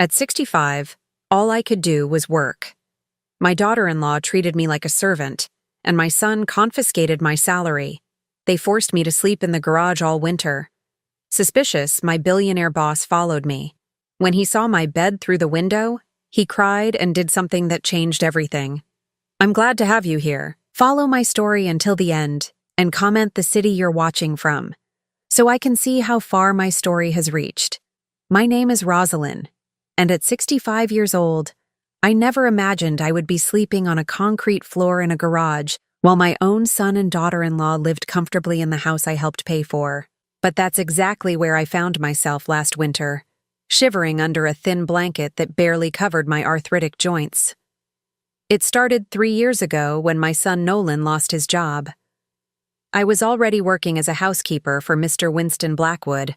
At 65, all I could do was work. My daughter-in-law treated me like a servant, and my son confiscated my salary. They forced me to sleep in the garage all winter. Suspicious, my billionaire boss followed me. When he saw my bed through the window, he cried and did something that changed everything. I'm glad to have you here. Follow my story until the end, and comment the city you're watching from, so I can see how far my story has reached. My name is Rosalind, and at 65 years old, I never imagined I would be sleeping on a concrete floor in a garage while my own son and daughter-in-law lived comfortably in the house I helped pay for. But that's exactly where I found myself last winter, shivering under a thin blanket that barely covered my arthritic joints. It started 3 years ago when my son Nolan lost his job. I was already working as a housekeeper for Mr. Winston Blackwood,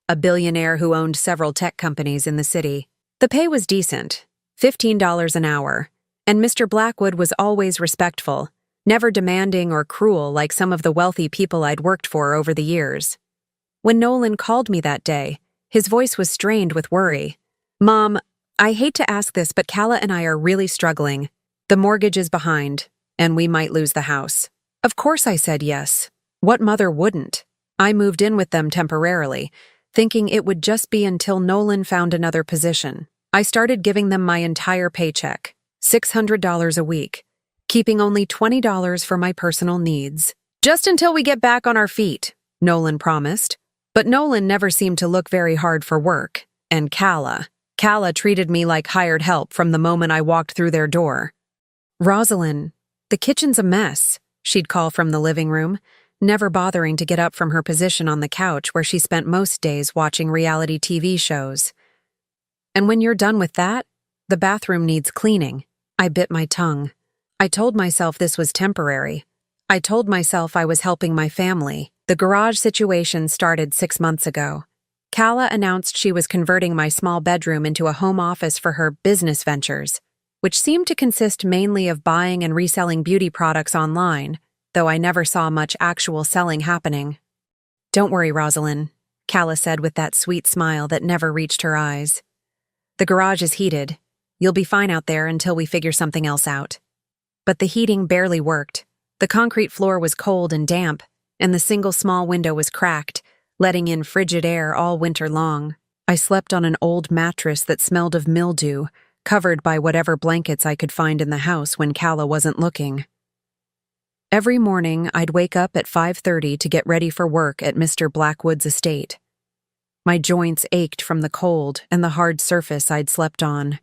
a billionaire who owned several tech companies in the city. The pay was decent, $15 an hour, and Mr. Blackwood was always respectful, never demanding or cruel like some of the wealthy people I'd worked for over the years. When Nolan called me that day, his voice was strained with worry. "Mom, I hate to ask this, but Calla and I are really struggling. The mortgage is behind, and we might lose the house." Of course I said yes. What mother wouldn't? I moved in with them temporarily, thinking it would just be until Nolan found another position. I started giving them my entire paycheck, $600 a week, keeping only $20 for my personal needs. "Just until we get back on our feet," Nolan promised. But Nolan never seemed to look very hard for work. And Calla treated me like hired help from the moment I walked through their door. "Rosalind, the kitchen's a mess," she'd call from the living room, never bothering to get up from her position on the couch where she spent most days watching reality TV shows. "And when you're done with that, the bathroom needs cleaning." I bit my tongue. I told myself this was temporary. I told myself I was helping my family. The garage situation started 6 months ago. Calla announced she was converting my small bedroom into a home office for her business ventures, which seemed to consist mainly of buying and reselling beauty products online, though I never saw much actual selling happening. "Don't worry, Rosalind," Calla said with that sweet smile that never reached her eyes. "The garage is heated. You'll be fine out there until we figure something else out." But the heating barely worked. The concrete floor was cold and damp, and the single small window was cracked, letting in frigid air all winter long. I slept on an old mattress that smelled of mildew, covered by whatever blankets I could find in the house when Calla wasn't looking. Every morning, I'd wake up at 5:30 to get ready for work at Mr. Blackwood's estate. My joints ached from the cold and the hard surface I'd slept on.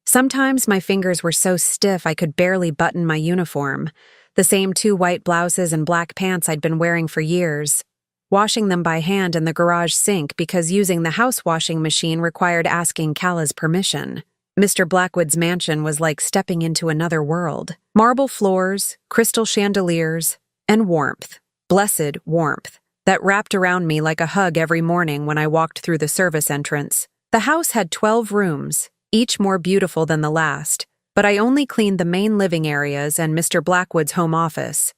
Sometimes my fingers were so stiff I could barely button my uniform, the same 2 white blouses and black pants I'd been wearing for years, washing them by hand in the garage sink because using the house washing machine required asking Calla's permission. Mr. Blackwood's mansion was like stepping into another world. Marble floors, crystal chandeliers, and warmth, blessed warmth, that wrapped around me like a hug every morning when I walked through the service entrance. The house had 12 rooms, each more beautiful than the last, but I only cleaned the main living areas and Mr. Blackwood's home office.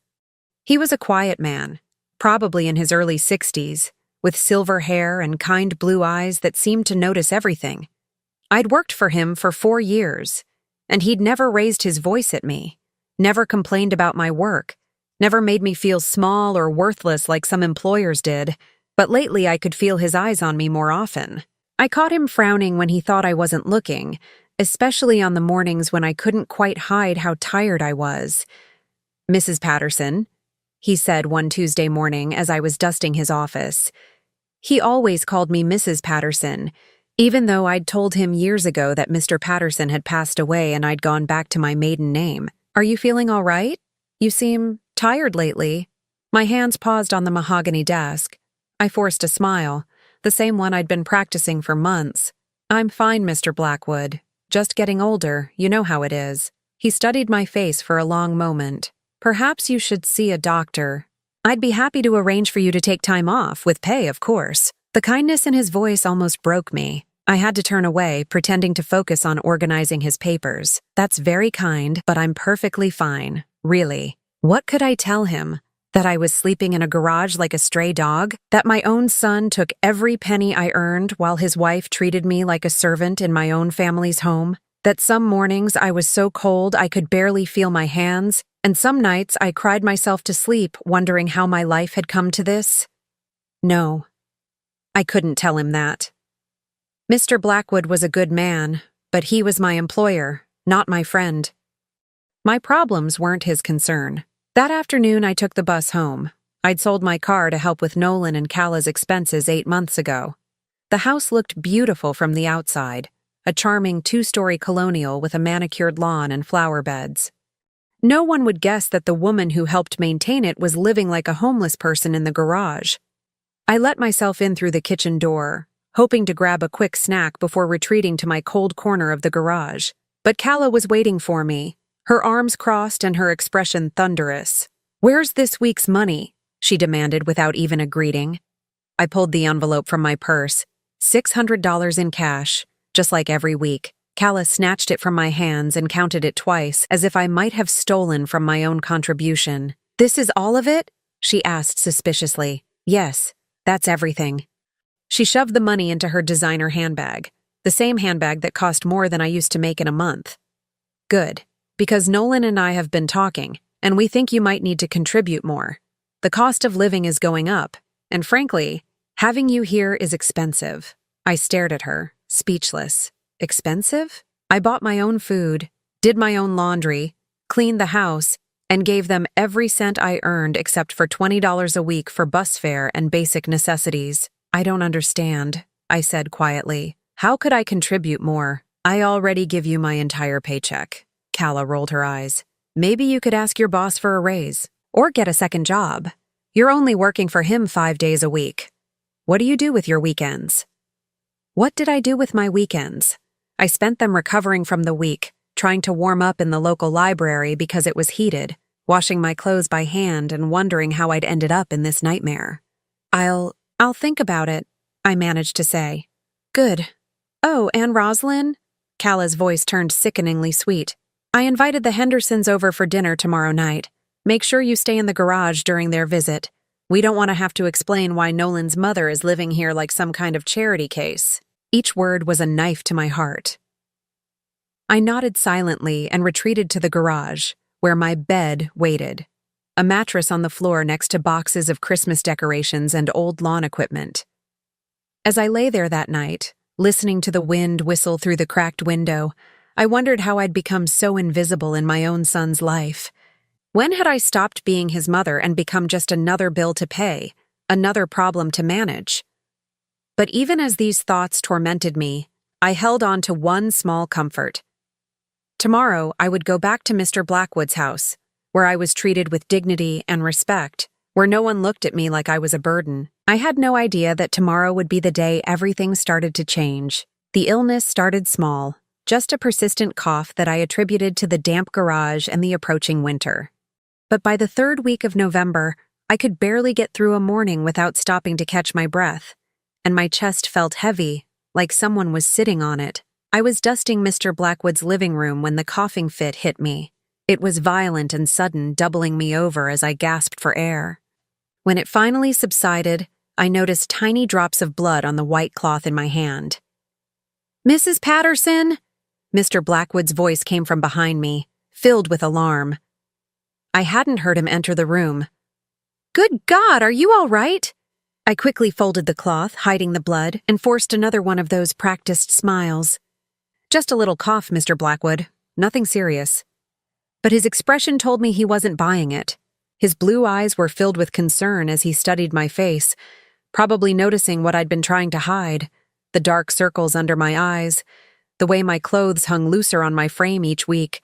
He was a quiet man, probably in his early 60s, with silver hair and kind blue eyes that seemed to notice everything. I'd worked for him for 4 years, and he'd never raised his voice at me, never complained about my work, never made me feel small or worthless like some employers did, but lately I could feel his eyes on me more often. I caught him frowning when he thought I wasn't looking, especially on the mornings when I couldn't quite hide how tired I was. "Mrs. Patterson," he said one Tuesday morning as I was dusting his office. He always called me Mrs. Patterson, even though I'd told him years ago that Mr. Patterson had passed away and I'd gone back to my maiden name. "Are you feeling all right? You seem tired lately." My hands paused on the mahogany desk. I forced a smile, the same one I'd been practicing for months. "I'm fine, Mr. Blackwood. Just getting older, you know how it is." He studied my face for a long moment. "Perhaps you should see a doctor. I'd be happy to arrange for you to take time off, with pay, of course." The kindness in his voice almost broke me. I had to turn away, pretending to focus on organizing his papers. "That's very kind, but I'm perfectly fine, really." What could I tell him? That I was sleeping in a garage like a stray dog? That my own son took every penny I earned while his wife treated me like a servant in my own family's home? That some mornings I was so cold I could barely feel my hands, and some nights I cried myself to sleep wondering how my life had come to this? No, I couldn't tell him that. Mr. Blackwood was a good man, but he was my employer, not my friend. My problems weren't his concern. That afternoon I took the bus home. I'd sold my car to help with Nolan and Calla's expenses 8 months ago. The house looked beautiful from the outside, a charming 2-story colonial with a manicured lawn and flower beds. No one would guess that the woman who helped maintain it was living like a homeless person in the garage. I let myself in through the kitchen door, hoping to grab a quick snack before retreating to my cold corner of the garage. But Calla was waiting for me, her arms crossed and her expression thunderous. "Where's this week's money?" she demanded without even a greeting. I pulled the envelope from my purse, $600 in cash, just like every week. Calla snatched it from my hands and counted it twice, as if I might have stolen from my own contribution. "This is all of it?" she asked suspiciously. "Yes, that's everything." She shoved the money into her designer handbag, the same handbag that cost more than I used to make in a month. "Good, because Nolan and I have been talking, and we think you might need to contribute more. The cost of living is going up, and frankly, having you here is expensive." I stared at her, speechless. Expensive? I bought my own food, did my own laundry, cleaned the house, and gave them every cent I earned except for $20 a week for bus fare and basic necessities. "I don't understand," I said quietly. "How could I contribute more? I already give you my entire paycheck." Calla rolled her eyes. "Maybe you could ask your boss for a raise, or get a second job. You're only working for him 5 days a week. What do you do with your weekends?" What did I do with my weekends? I spent them recovering from the week, trying to warm up in the local library because it was heated, washing my clothes by hand and wondering how I'd ended up in this nightmare. I'll think about it," I managed to say. "Good. Oh, and Rosalind?" Calla's voice turned sickeningly sweet. "I invited the Hendersons over for dinner tomorrow night. Make sure you stay in the garage during their visit. We don't want to have to explain why Nolan's mother is living here like some kind of charity case." Each word was a knife to my heart. I nodded silently and retreated to the garage, where my bed waited, a mattress on the floor next to boxes of Christmas decorations and old lawn equipment. As I lay there that night, listening to the wind whistle through the cracked window, I wondered how I'd become so invisible in my own son's life. When had I stopped being his mother and become just another bill to pay, another problem to manage? But even as these thoughts tormented me, I held on to one small comfort. Tomorrow, I would go back to Mr. Blackwood's house, where I was treated with dignity and respect, where no one looked at me like I was a burden. I had no idea that tomorrow would be the day everything started to change. The illness started small, just a persistent cough that I attributed to the damp garage and the approaching winter. But by the 3rd week of November, I could barely get through a morning without stopping to catch my breath, and my chest felt heavy, like someone was sitting on it. I was dusting Mr. Blackwood's living room when the coughing fit hit me. It was violent and sudden, doubling me over as I gasped for air. When it finally subsided, I noticed tiny drops of blood on the white cloth in my hand. "Mrs. Patterson?" Mr. Blackwood's voice came from behind me, filled with alarm. I hadn't heard him enter the room. "Good God, are you all right?" I quickly folded the cloth, hiding the blood, and forced another one of those practiced smiles. "Just a little cough, Mr. Blackwood. Nothing serious." But his expression told me he wasn't buying it. His blue eyes were filled with concern as he studied my face, probably noticing what I'd been trying to hide, the dark circles under my eyes, the way my clothes hung looser on my frame each week,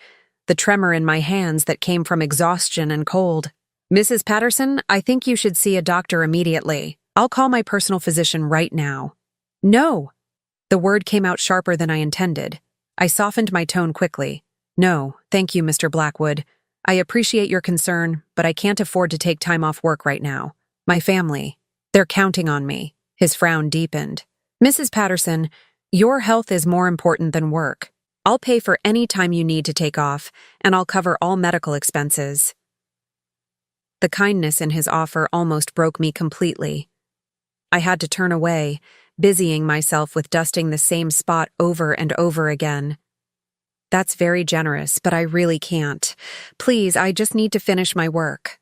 the tremor in my hands that came from exhaustion and cold. "Mrs. Patterson, I think you should see a doctor immediately. I'll call my personal physician right now." "No!" The word came out sharper than I intended. I softened my tone quickly. "No, thank you, Mr. Blackwood. I appreciate your concern, but I can't afford to take time off work right now. My family, they're counting on me." His frown deepened. "Mrs. Patterson, your health is more important than work. I'll pay for any time you need to take off, and I'll cover all medical expenses." The kindness in his offer almost broke me completely. I had to turn away, busying myself with dusting the same spot over and over again. That's very generous, but I really can't. Please, I just need to finish my work.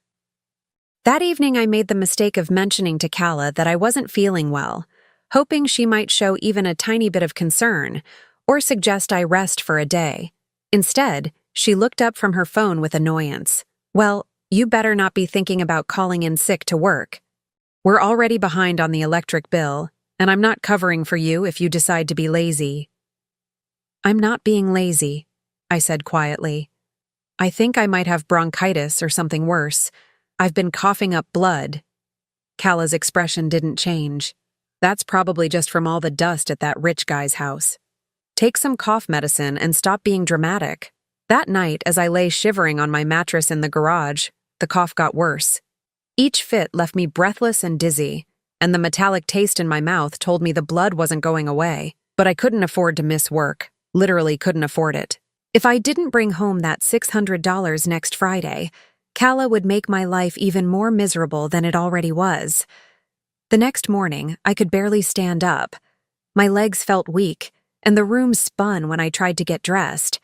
That evening, I made the mistake of mentioning to Calla that I wasn't feeling well, hoping she might show even a tiny bit of concern, or suggest I rest for a day. Instead, she looked up from her phone with annoyance. Well, you better not be thinking about calling in sick to work. We're already behind on the electric bill, and I'm not covering for you if you decide to be lazy. I'm not being lazy, I said quietly. I think I might have bronchitis or something worse. I've been coughing up blood. Calla's expression didn't change. That's probably just from all the dust at that rich guy's house. Take some cough medicine and stop being dramatic. That night, as I lay shivering on my mattress in the garage, the cough got worse. Each fit left me breathless and dizzy, and the metallic taste in my mouth told me the blood wasn't going away. But I couldn't afford to miss work. Literally couldn't afford it. If I didn't bring home that $600 next Friday, Calla would make my life even more miserable than it already was. The next morning, I could barely stand up. My legs felt weak, and the room spun when I tried to get dressed.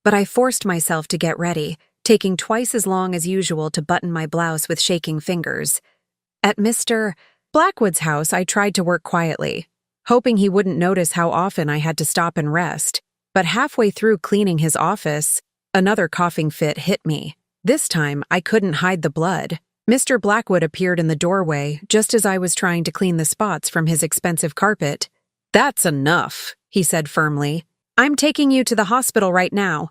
But I forced myself to get ready, taking twice as long as usual to button my blouse with shaking fingers. At Mr. Blackwood's house, I tried to work quietly, hoping he wouldn't notice how often I had to stop and rest. But halfway through cleaning his office, another coughing fit hit me. This time, I couldn't hide the blood. Mr. Blackwood appeared in the doorway just as I was trying to clean the spots from his expensive carpet. "That's enough," he said firmly. "I'm taking you to the hospital right now."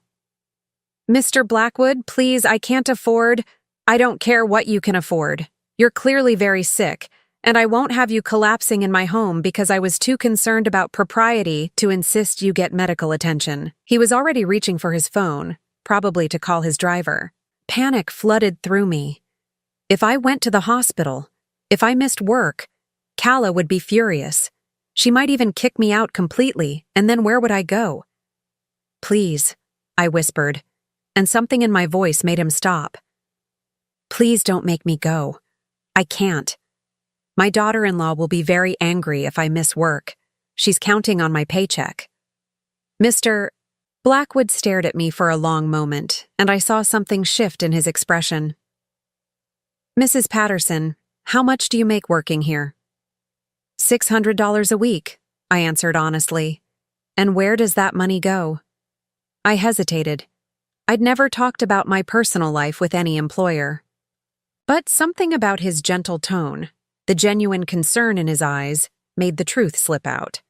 "Mr. Blackwood, please, I can't afford—" "I don't care what you can afford. You're clearly very sick, and I won't have you collapsing in my home because I was too concerned about propriety to insist you get medical attention." He was already reaching for his phone, probably to call his driver. Panic flooded through me. If I went to the hospital, if I missed work, Calla would be furious. She might even kick me out completely, and then where would I go? "Please," I whispered, and something in my voice made him stop. "Please don't make me go. I can't. My daughter-in-law will be very angry if I miss work. She's counting on my paycheck." Mr. Blackwood stared at me for a long moment, and I saw something shift in his expression. "Mrs. Patterson, how much do you make working here?" $600 a week, I answered honestly. "And where does that money go?" I hesitated. I'd never talked about my personal life with any employer. But something about his gentle tone, the genuine concern in his eyes, made the truth slip out.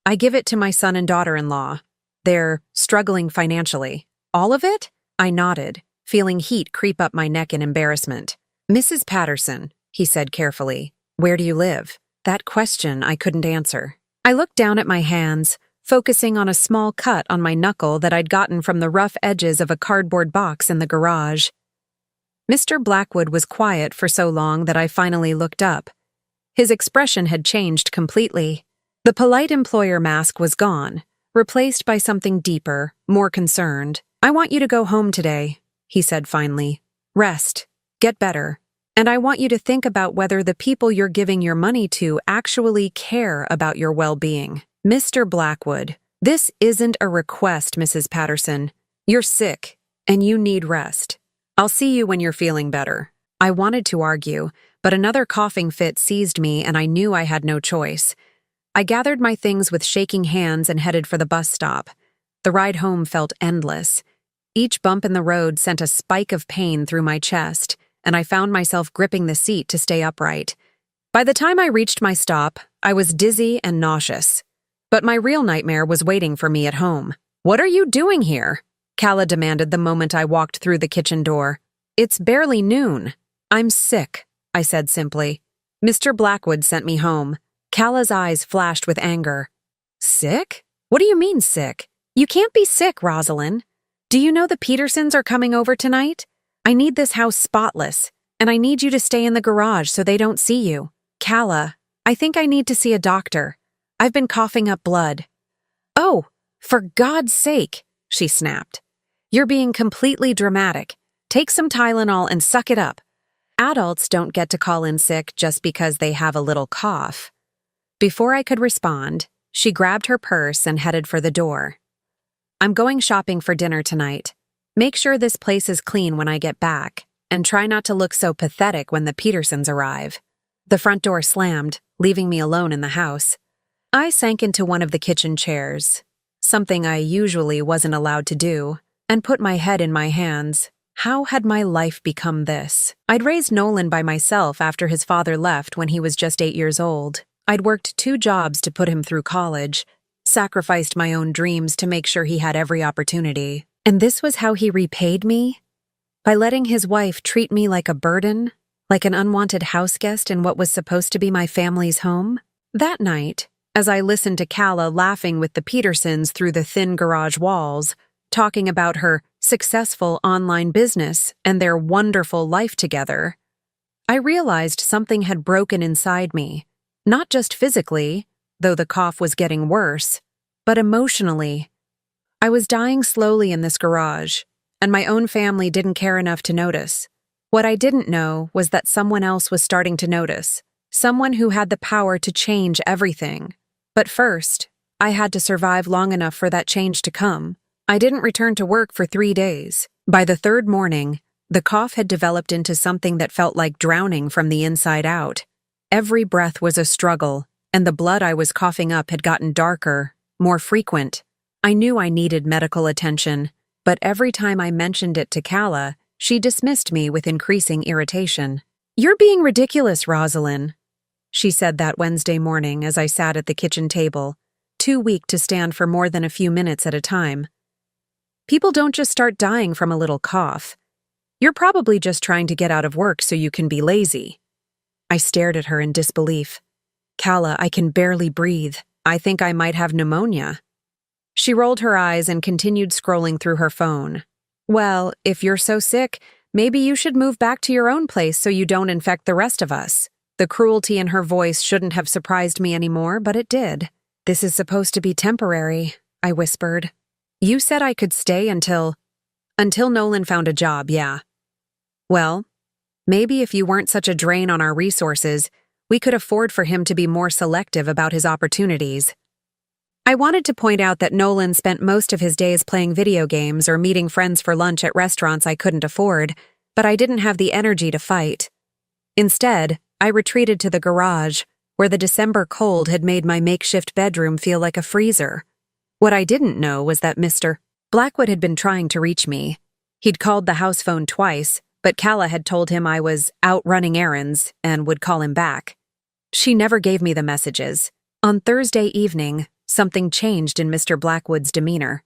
"I give it to my son and daughter-in-law. They're struggling financially." "All of it?" I nodded, feeling heat creep up my neck in embarrassment. "Mrs. Patterson," he said carefully, "where do you live?" That question I couldn't answer. I looked down at my hands, focusing on a small cut on my knuckle that I'd gotten from the rough edges of a cardboard box in the garage. Mr. Blackwood was quiet for so long that I finally looked up. His expression had changed completely. The polite employer mask was gone, replaced by something deeper, more concerned. "I want you to go home today," he said finally. "Rest. Get better. And I want you to think about whether the people you're giving your money to actually care about your well-being." "Mr. Blackwood, this isn't a request, Mrs. Patterson. You're sick, and you need rest. I'll see you when you're feeling better." I wanted to argue, but another coughing fit seized me and I knew I had no choice. I gathered my things with shaking hands and headed for the bus stop. The ride home felt endless. Each bump in the road sent a spike of pain through my chest, and I found myself gripping the seat to stay upright. By the time I reached my stop, I was dizzy and nauseous. But my real nightmare was waiting for me at home. "What are you doing here?" Calla demanded the moment I walked through the kitchen door. "It's barely noon." "I'm sick," I said simply. "Mr. Blackwood sent me home." Calla's eyes flashed with anger. "Sick? What do you mean sick? You can't be sick, Rosalind. Do you know the Petersons are coming over tonight? I need this house spotless, and I need you to stay in the garage so they don't see you." "Calla, I think I need to see a doctor. I've been coughing up blood." "Oh, for God's sake," she snapped. "You're being completely dramatic. Take some Tylenol and suck it up." Adults don't get to call in sick just because they have a little cough. Before I could respond, she grabbed her purse and headed for the door. I'm going shopping for dinner tonight. Make sure this place is clean when I get back, and try not to look so pathetic when the Petersons arrive. The front door slammed, leaving me alone in the house. I sank into one of the kitchen chairs, something I usually wasn't allowed to do, and put my head in my hands. How had my life become this? I'd raised Nolan by myself after his father left when he was just 8 years old. I'd worked 2 jobs to put him through college, sacrificed my own dreams to make sure he had every opportunity. And this was how he repaid me? By letting his wife treat me like a burden, like an unwanted house guest in what was supposed to be my family's home? That night, as I listened to Calla laughing with the Petersons through the thin garage walls, talking about her successful online business and their wonderful life together, I realized something had broken inside me, not just physically, though the cough was getting worse, but emotionally. I was dying slowly in this garage, and my own family didn't care enough to notice. What I didn't know was that someone else was starting to notice, someone who had the power to change everything. But first, I had to survive long enough for that change to come. I didn't return to work for 3 days. By the 3rd morning, the cough had developed into something that felt like drowning from the inside out. Every breath was a struggle, and the blood I was coughing up had gotten darker, more frequent. I knew I needed medical attention, but every time I mentioned it to Calla, she dismissed me with increasing irritation. "You're being ridiculous, Rosalind," she said that Wednesday morning as I sat at the kitchen table, too weak to stand for more than a few minutes at a time. "People don't just start dying from a little cough. You're probably just trying to get out of work so you can be lazy." I stared at her in disbelief. "Calla, I can barely breathe. I think I might have pneumonia." She rolled her eyes and continued scrolling through her phone. "Well, if you're so sick, maybe you should move back to your own place so you don't infect the rest of us." The cruelty in her voice shouldn't have surprised me anymore, but it did. "This is supposed to be temporary," I whispered. "You said I could stay until Nolan found a job, yeah. Well, maybe if you weren't such a drain on our resources, we could afford for him to be more selective about his opportunities." I wanted to point out that Nolan spent most of his days playing video games or meeting friends for lunch at restaurants I couldn't afford, but I didn't have the energy to fight. Instead, I retreated to the garage, where the December cold had made my makeshift bedroom feel like a freezer. What I didn't know was that Mr. Blackwood had been trying to reach me. He'd called the house phone twice, but Calla had told him I was out running errands and would call him back. She never gave me the messages. On Thursday evening, something changed in Mr. Blackwood's demeanor.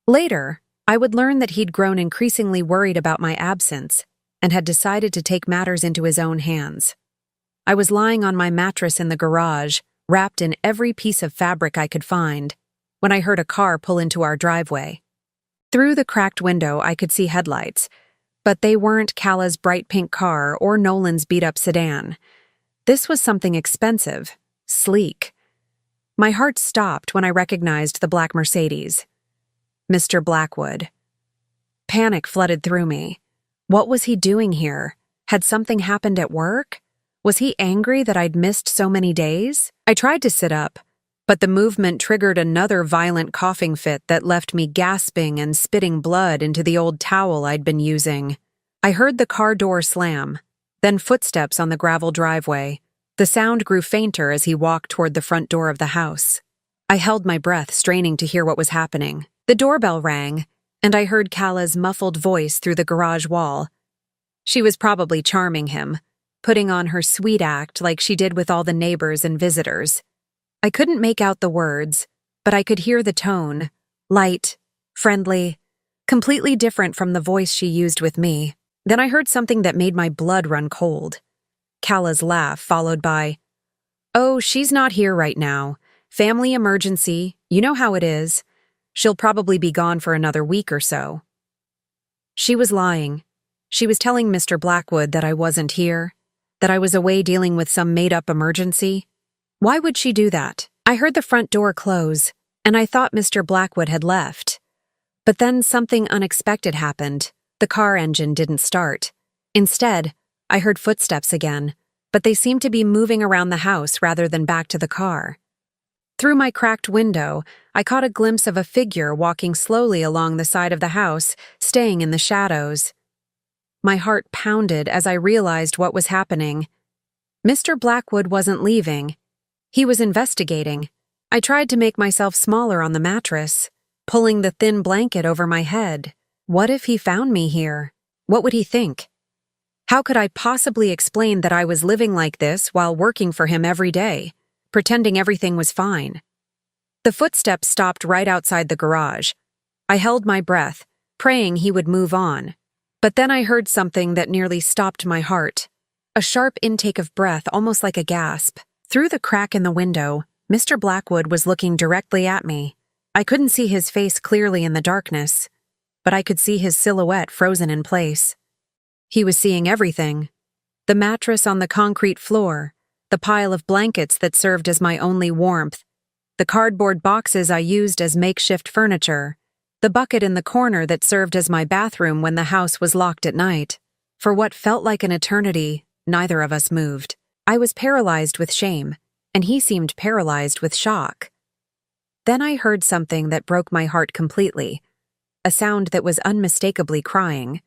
Later, I would learn that he'd grown increasingly worried about my absence and had decided to take matters into his own hands. I was lying on my mattress in the garage, wrapped in every piece of fabric I could find, when I heard a car pull into our driveway. Through the cracked window, I could see headlights, but they weren't Calla's bright pink car or Nolan's beat-up sedan. This was something expensive, sleek. My heart stopped when I recognized the black Mercedes. Mr. Blackwood. Panic flooded through me. What was he doing here? Had something happened at work? Was he angry that I'd missed so many days? I tried to sit up, but the movement triggered another violent coughing fit that left me gasping and spitting blood into the old towel I'd been using. I heard the car door slam, then footsteps on the gravel driveway. The sound grew fainter as he walked toward the front door of the house. I held my breath, straining to hear what was happening. The doorbell rang, and I heard Calla's muffled voice through the garage wall. She was probably charming him, putting on her sweet act like she did with all the neighbors and visitors. I couldn't make out the words, but I could hear the tone, light, friendly, completely different from the voice she used with me. Then I heard something that made my blood run cold. Calla's laugh, followed by, "Oh, she's not here right now. Family emergency, you know how it is. She'll probably be gone for another week or so." She was lying. She was telling Mr. Blackwood that I wasn't here, that I was away dealing with some made-up emergency. Why would she do that? I heard the front door close, and I thought Mr. Blackwood had left. But then something unexpected happened. The car engine didn't start. Instead, I heard footsteps again, but they seemed to be moving around the house rather than back to the car. Through my cracked window, I caught a glimpse of a figure walking slowly along the side of the house, staying in the shadows. My heart pounded as I realized what was happening. Mr. Blackwood wasn't leaving. He was investigating. I tried to make myself smaller on the mattress, pulling the thin blanket over my head. What if he found me here? What would he think? How could I possibly explain that I was living like this while working for him every day, pretending everything was fine? The footsteps stopped right outside the garage. I held my breath, praying he would move on. But then I heard something that nearly stopped my heart. A sharp intake of breath, almost like a gasp. Through the crack in the window, Mr. Blackwood was looking directly at me. I couldn't see his face clearly in the darkness, but I could see his silhouette frozen in place. He was seeing everything. The mattress on the concrete floor, the pile of blankets that served as my only warmth, the cardboard boxes I used as makeshift furniture, the bucket in the corner that served as my bathroom when the house was locked at night. For what felt like an eternity, neither of us moved. I was paralyzed with shame, and he seemed paralyzed with shock. Then I heard something that broke my heart completely, a sound that was unmistakably crying.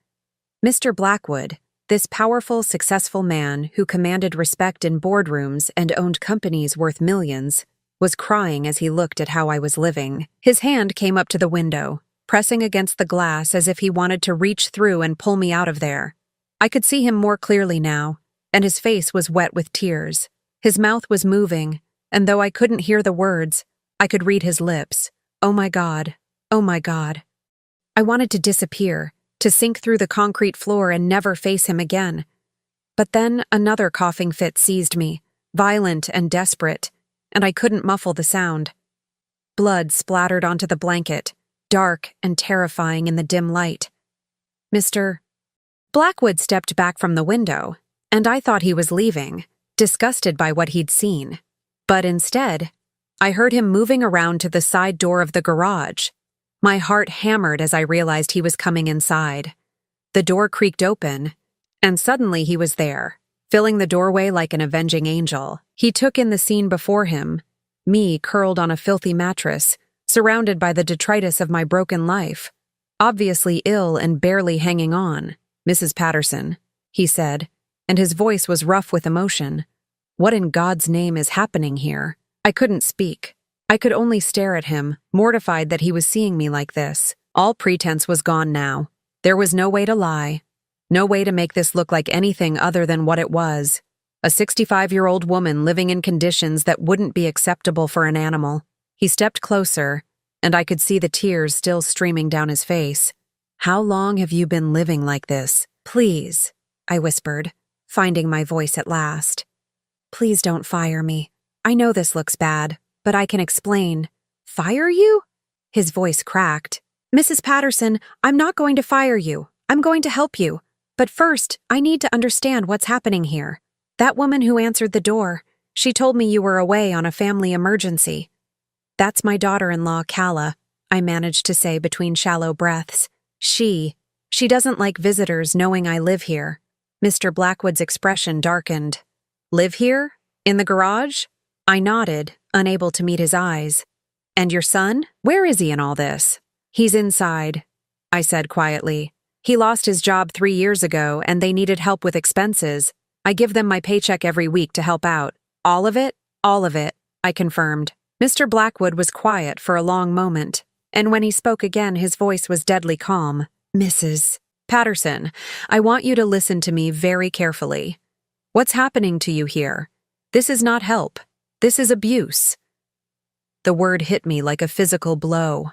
Mr. Blackwood, this powerful, successful man who commanded respect in boardrooms and owned companies worth millions, was crying as he looked at how I was living. His hand came up to the window, pressing against the glass as if he wanted to reach through and pull me out of there. I could see him more clearly now, and his face was wet with tears. His mouth was moving, and though I couldn't hear the words, I could read his lips. Oh my God, oh my God. I wanted to disappear, to sink through the concrete floor and never face him again. But then another coughing fit seized me, violent and desperate, and I couldn't muffle the sound. Blood splattered onto the blanket, dark and terrifying in the dim light. Mr. Blackwood stepped back from the window, and I thought he was leaving, disgusted by what he'd seen. But instead, I heard him moving around to the side door of the garage. My heart hammered as I realized he was coming inside. The door creaked open, and suddenly he was there, filling the doorway like an avenging angel. He took in the scene before him, me curled on a filthy mattress, surrounded by the detritus of my broken life, obviously ill and barely hanging on. "Mrs. Patterson," he said, and his voice was rough with emotion. "What in God's name is happening here?" I couldn't speak. I could only stare at him, mortified that he was seeing me like this. All pretense was gone now. There was no way to lie. No way to make this look like anything other than what it was. A 65-year-old woman living in conditions that wouldn't be acceptable for an animal. He stepped closer, and I could see the tears still streaming down his face. "How long have you been living like this? Please," I whispered, finding my voice at last. "Please don't fire me. I know this looks bad, but I can explain." "Fire you?" His voice cracked. "Mrs. Patterson, I'm not going to fire you. I'm going to help you. But first, I need to understand what's happening here. That woman who answered the door, she told me you were away on a family emergency." "That's my daughter-in-law, Calla," I managed to say between shallow breaths. She doesn't like visitors knowing I live here." Mr. Blackwood's expression darkened. "Live here? In the garage?" I nodded, unable to meet his eyes. "And your son? Where is he in all this?" "He's inside," I said quietly. "He lost his job 3 years ago, and they needed help with expenses. I give them my paycheck every week to help out." "All of it?" "All of it," I confirmed. Mr. Blackwood was quiet for a long moment, and when he spoke again, his voice was deadly calm. "Mrs. Patterson, I want you to listen to me very carefully. What's happening to you here? This is not help. This is abuse." The word hit me like a physical blow.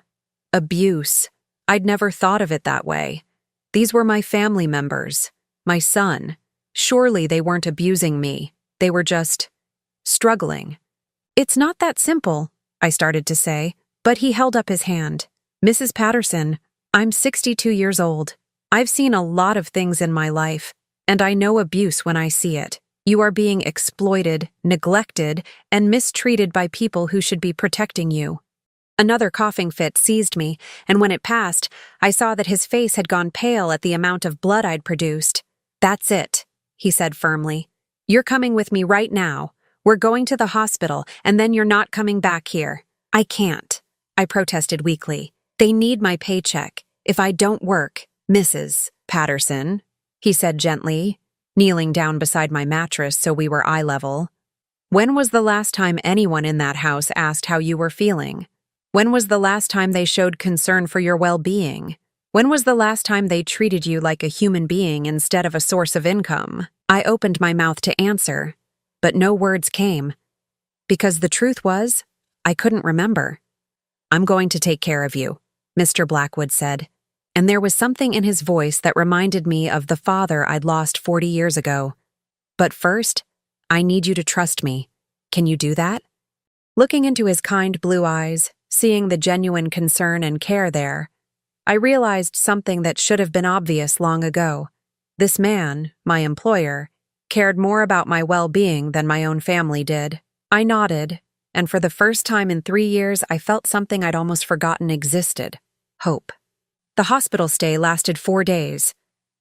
Abuse. I'd never thought of it that way. These were my family members, my son. Surely they weren't abusing me. They were just struggling. "It's not that simple," I started to say, but he held up his hand. "Mrs. Patterson, I'm 62 years old. I've seen a lot of things in my life, and I know abuse when I see it. You are being exploited, neglected, and mistreated by people who should be protecting you." Another coughing fit seized me, and when it passed, I saw that his face had gone pale at the amount of blood I'd produced. "That's it," he said firmly. You're coming with me right now. We're going to the hospital, and then you're not coming back here. I can't, I protested weakly. They need my paycheck. If I don't work, Mrs. Patterson, he said gently, kneeling down beside my mattress so we were eye level. When was the last time anyone in that house asked how you were feeling? When was the last time they showed concern for your well-being? When was the last time they treated you like a human being instead of a source of income? I opened my mouth to answer, but no words came. Because the truth was, I couldn't remember. I'm going to take care of you, Mr. Blackwood said, and there was something in his voice that reminded me of the father I'd lost 40 years ago. But first, I need you to trust me. Can you do that? Looking into his kind blue eyes, seeing the genuine concern and care there, I realized something that should have been obvious long ago. This man, my employer, cared more about my well-being than my own family did. I nodded, and for the first time in 3 years I felt something I'd almost forgotten existed: hope. The hospital stay lasted 4 days.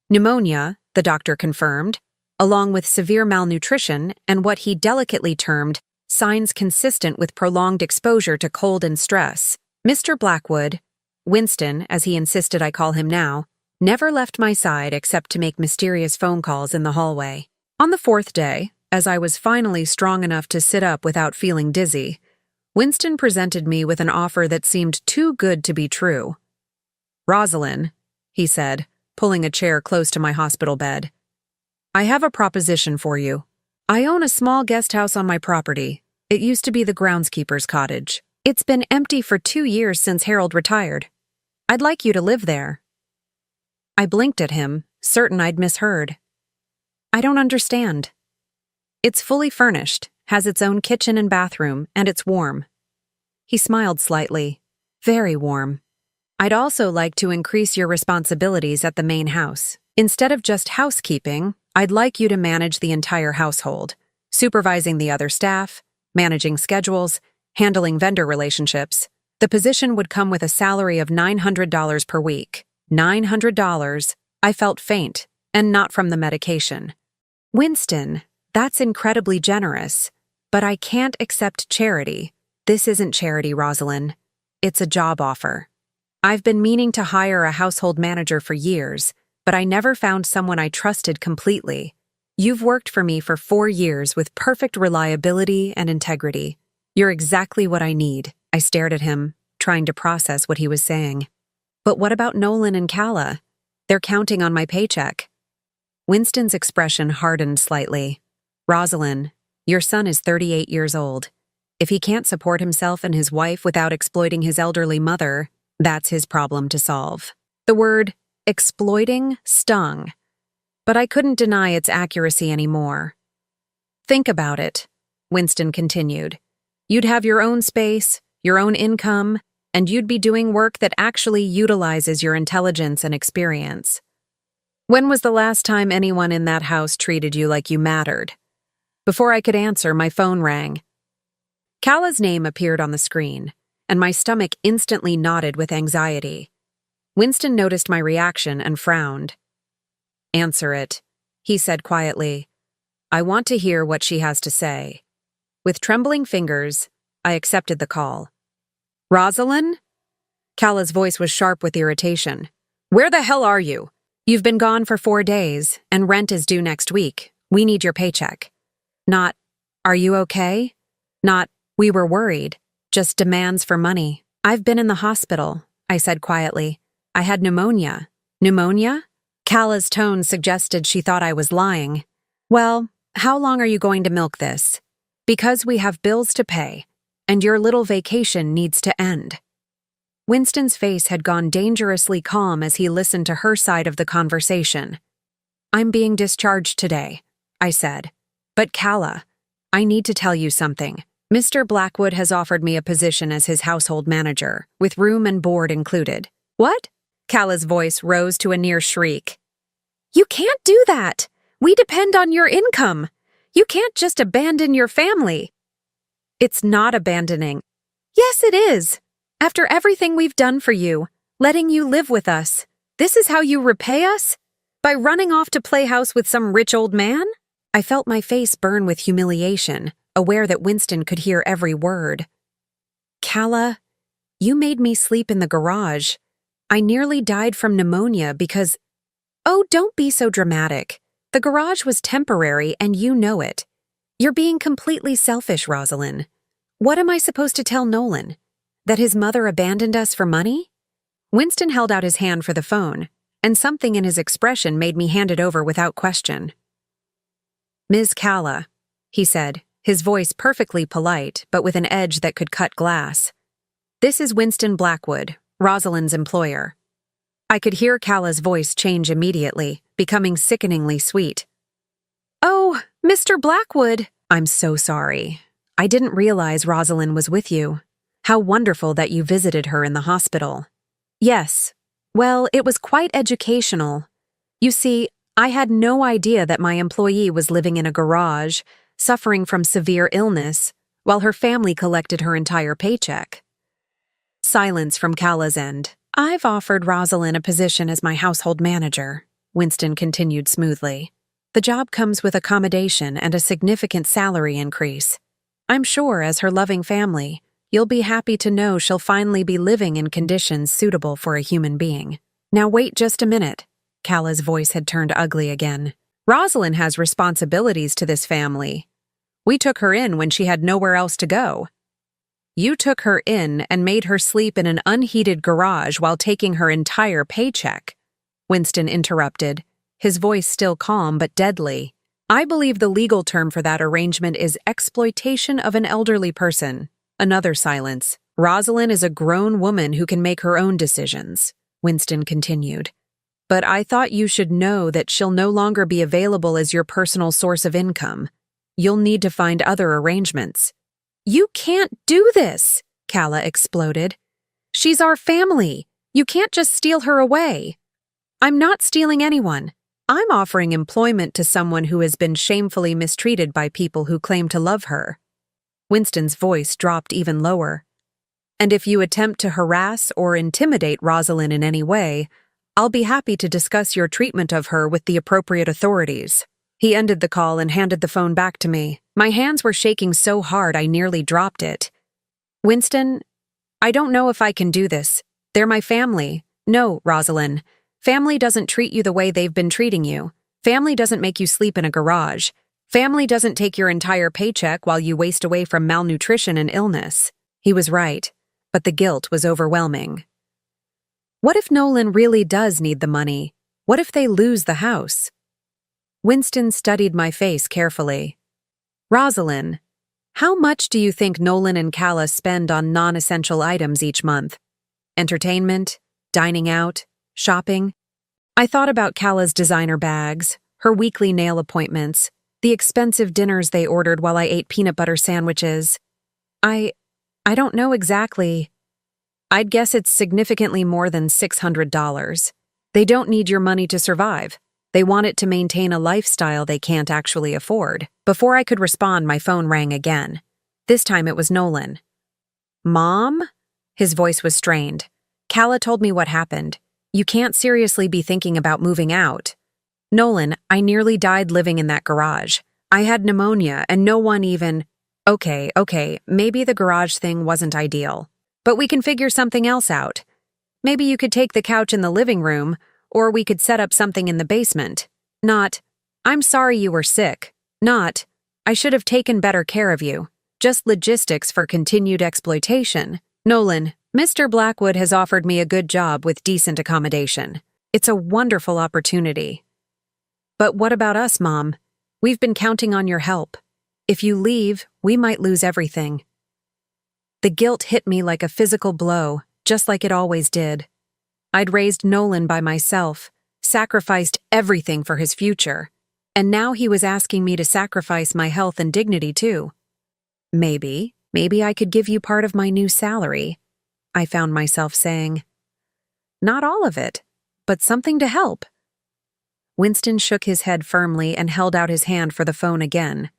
Pneumonia, the doctor confirmed, along with severe malnutrition and what he delicately termed signs consistent with prolonged exposure to cold and stress. Mr. Blackwood, Winston, as he insisted I call him now, never left my side except to make mysterious phone calls in the hallway. On the 4th day, as I was finally strong enough to sit up without feeling dizzy, Winston presented me with an offer that seemed too good to be true. "Rosalind," he said, pulling a chair close to my hospital bed, "I have a proposition for you. I own a small guest house on my property. It used to be the groundskeeper's cottage. It's been empty for 2 years since Harold retired. I'd like you to live there." I blinked at him, certain I'd misheard. "I don't understand." "It's fully furnished, has its own kitchen and bathroom, and it's warm." He smiled slightly. "Very warm. I'd also like to increase your responsibilities at the main house. Instead of just housekeeping, I'd like you to manage the entire household, supervising the other staff, managing schedules, handling vendor relationships. The position would come with a salary of $900 per week. $900. I felt faint, and not from the medication. "Winston, that's incredibly generous, but I can't accept charity. This isn't charity, Rosalind. It's a job offer. I've been meaning to hire a household manager for years, but I never found someone I trusted completely. You've worked for me for 4 years with perfect reliability and integrity. You're exactly what I need." I stared at him, trying to process what he was saying. "But what about Nolan and Calla? They're counting on my paycheck." Winston's expression hardened slightly. "Rosalind, your son is 38 years old. If he can't support himself and his wife without exploiting his elderly mother, that's his problem to solve." The word exploiting stung, but I couldn't deny its accuracy anymore. "Think about it," Winston continued. "You'd have your own space, your own income, and you'd be doing work that actually utilizes your intelligence and experience. When was the last time anyone in that house treated you like you mattered?" Before I could answer, my phone rang. Calla's name appeared on the screen, and my stomach instantly knotted with anxiety. Winston noticed my reaction and frowned. "Answer it," he said quietly. "I want to hear what she has to say." With trembling fingers, I accepted the call. "Rosalind?" Calla's voice was sharp with irritation. "Where the hell are you? You've been gone for 4 days, and rent is due next week. We need your paycheck." Not, "Are you okay?" Not, "We were worried." Just demands for money. "I've been in the hospital," I said quietly. "I had pneumonia." "Pneumonia?" Calla's tone suggested she thought I was lying. "Well, how long are you going to milk this? Because we have bills to pay, and your little vacation needs to end." Winston's face had gone dangerously calm as he listened to her side of the conversation. "I'm being discharged today," I said. "But Calla, I need to tell you something. Mr. Blackwood has offered me a position as his household manager, with room and board included." "What?" Calla's voice rose to a near shriek. "You can't do that! We depend on your income! You can't just abandon your family!" "It's not abandoning." "Yes, it is! After everything we've done for you, letting you live with us, this is how you repay us? By running off to play house with some rich old man? I felt my face burn with humiliation, aware that Winston could hear every word. Calla, you made me sleep in the garage. I nearly died from pneumonia because— Oh, don't be so dramatic. The garage was temporary and you know it. You're being completely selfish, Rosalind. What am I supposed to tell Nolan? That his mother abandoned us for money? Winston held out his hand for the phone, and something in his expression made me hand it over without question. Ms. Calla, he said, his voice perfectly polite but with an edge that could cut glass. This is Winston Blackwood, Rosalind's employer. I could hear Calla's voice change immediately, becoming sickeningly sweet. Oh, Mr. Blackwood, I'm so sorry. I didn't realize Rosalind was with you. How wonderful that you visited her in the hospital. Yes, well, it was quite educational. You see, I had no idea that my employee was living in a garage, suffering from severe illness, while her family collected her entire paycheck. Silence from Calla's end. I've offered Rosalind a position as my household manager, Winston continued smoothly. The job comes with accommodation and a significant salary increase. I'm sure, as her loving family, you'll be happy to know she'll finally be living in conditions suitable for a human being. Now wait just a minute. Calla's voice had turned ugly again. Rosalind has responsibilities to this family. We took her in when she had nowhere else to go. You took her in and made her sleep in an unheated garage while taking her entire paycheck, Winston interrupted, his voice still calm but deadly. I believe the legal term for that arrangement is exploitation of an elderly person. Another silence. Rosalind is a grown woman who can make her own decisions, Winston continued. But I thought you should know that she'll no longer be available as your personal source of income. You'll need to find other arrangements. You can't do this, Calla exploded. She's our family. You can't just steal her away. I'm not stealing anyone. I'm offering employment to someone who has been shamefully mistreated by people who claim to love her. Winston's voice dropped even lower. And if you attempt to harass or intimidate Rosalind in any way, I'll be happy to discuss your treatment of her with the appropriate authorities. He ended the call and handed the phone back to me. My hands were shaking so hard I nearly dropped it. Winston, I don't know if I can do this. They're my family. No, Rosalind. Family doesn't treat you the way they've been treating you. Family doesn't make you sleep in a garage. Family doesn't take your entire paycheck while you waste away from malnutrition and illness. He was right, but the guilt was overwhelming. What if Nolan really does need the money? What if they lose the house? Winston studied my face carefully. Rosalind, how much do you think Nolan and Calla spend on non-essential items each month? Entertainment, dining out, shopping? I thought about Calla's designer bags, her weekly nail appointments, the expensive dinners they ordered while I ate peanut butter sandwiches. I don't know exactly. I'd guess it's significantly more than $600. They don't need your money to survive. They want it to maintain a lifestyle they can't actually afford. Before I could respond, my phone rang again. This time it was Nolan. Mom? His voice was strained. Calla told me what happened. You can't seriously be thinking about moving out. Nolan, I nearly died living in that garage. I had pneumonia and no one even— Okay, maybe the garage thing wasn't ideal. But we can figure something else out. Maybe you could take the couch in the living room, or we could set up something in the basement. Not, I'm sorry you were sick. Not, I should have taken better care of you. Just logistics for continued exploitation. Nolan, Mr. Blackwood has offered me a good job with decent accommodation. It's a wonderful opportunity. But what about us, Mom? We've been counting on your help. If you leave, we might lose everything. The guilt hit me like a physical blow, just like it always did. I'd raised Nolan by myself, sacrificed everything for his future, and now he was asking me to sacrifice my health and dignity too. Maybe I could give you part of my new salary, I found myself saying. Not all of it, but something to help. Winston shook his head firmly and held out his hand for the phone again.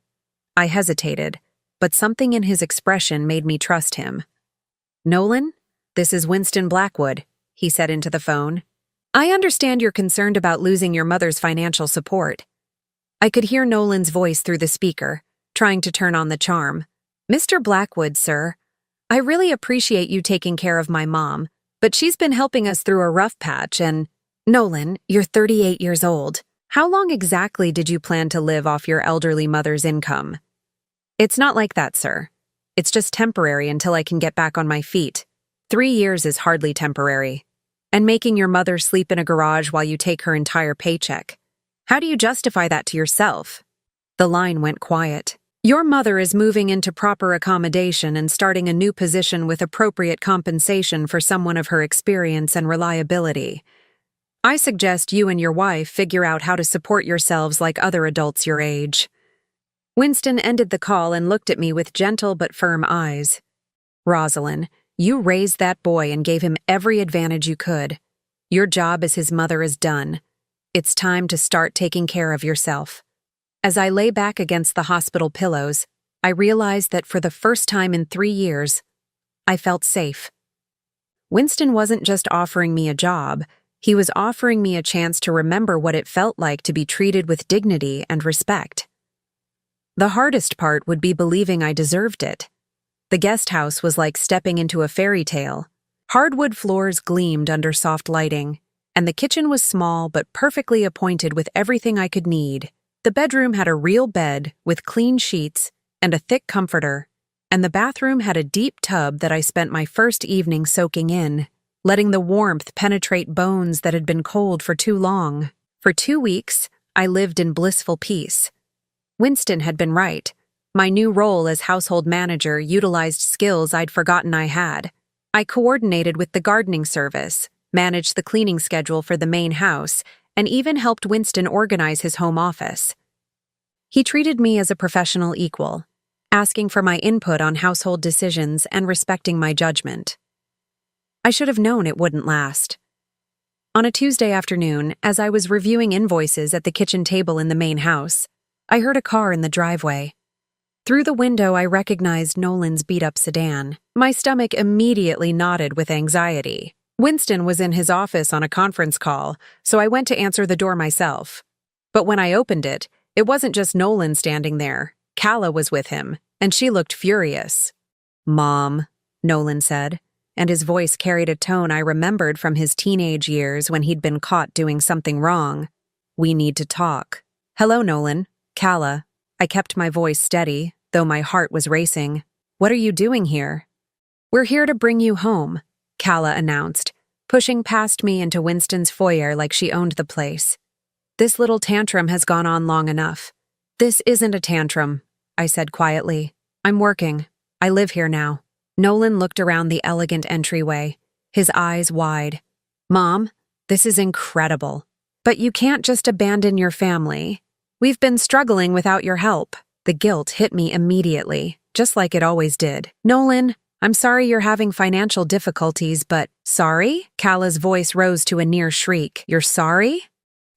I hesitated, but something in his expression made me trust him. Nolan, this is Winston Blackwood, he said into the phone. I understand you're concerned about losing your mother's financial support. I could hear Nolan's voice through the speaker, trying to turn on the charm. Mr. Blackwood, sir, I really appreciate you taking care of my mom, but she's been helping us through a rough patch and… Nolan, you're 38 years old. How long exactly did you plan to live off your elderly mother's income? It's not like that, sir. It's just temporary until I can get back on my feet. 3 years is hardly temporary. And making your mother sleep in a garage while you take her entire paycheck. How do you justify that to yourself? The line went quiet. Your mother is moving into proper accommodation and starting a new position with appropriate compensation for someone of her experience and reliability. I suggest you and your wife figure out how to support yourselves like other adults your age. Winston ended the call and looked at me with gentle but firm eyes. Rosalind, you raised that boy and gave him every advantage you could. Your job as his mother is done. It's time to start taking care of yourself. As I lay back against the hospital pillows, I realized that for the first time in 3 years, I felt safe. Winston wasn't just offering me a job, he was offering me a chance to remember what it felt like to be treated with dignity and respect. The hardest part would be believing I deserved it. The guest house was like stepping into a fairy tale. Hardwood floors gleamed under soft lighting, and the kitchen was small but perfectly appointed with everything I could need. The bedroom had a real bed with clean sheets and a thick comforter, and the bathroom had a deep tub that I spent my first evening soaking in, letting the warmth penetrate bones that had been cold for too long. For 2 weeks, I lived in blissful peace. Winston had been right. My new role as household manager utilized skills I'd forgotten I had. I coordinated with the gardening service, managed the cleaning schedule for the main house, and even helped Winston organize his home office. He treated me as a professional equal, asking for my input on household decisions and respecting my judgment. I should have known it wouldn't last. On a Tuesday afternoon, as I was reviewing invoices at the kitchen table in the main house, I heard a car in the driveway. Through the window, I recognized Nolan's beat-up sedan. My stomach immediately knotted with anxiety. Winston was in his office on a conference call, so I went to answer the door myself. But when I opened it, it wasn't just Nolan standing there. Calla was with him, and she looked furious. "Mom," Nolan said, and his voice carried a tone I remembered from his teenage years when he'd been caught doing something wrong. "We need to talk." "Hello, Nolan." "Calla." I kept my voice steady, though my heart was racing. "What are you doing here?" "We're here to bring you home," Calla announced, pushing past me into Winston's foyer like she owned the place. "This little tantrum has gone on long enough." "This isn't a tantrum," I said quietly. "I'm working. I live here now." Nolan looked around the elegant entryway, his eyes wide. "Mom, this is incredible. But you can't just abandon your family. We've been struggling without your help." The guilt hit me immediately, just like it always did. "Nolan, I'm sorry you're having financial difficulties, but…" "Sorry?" Calla's voice rose to a near shriek. "You're sorry?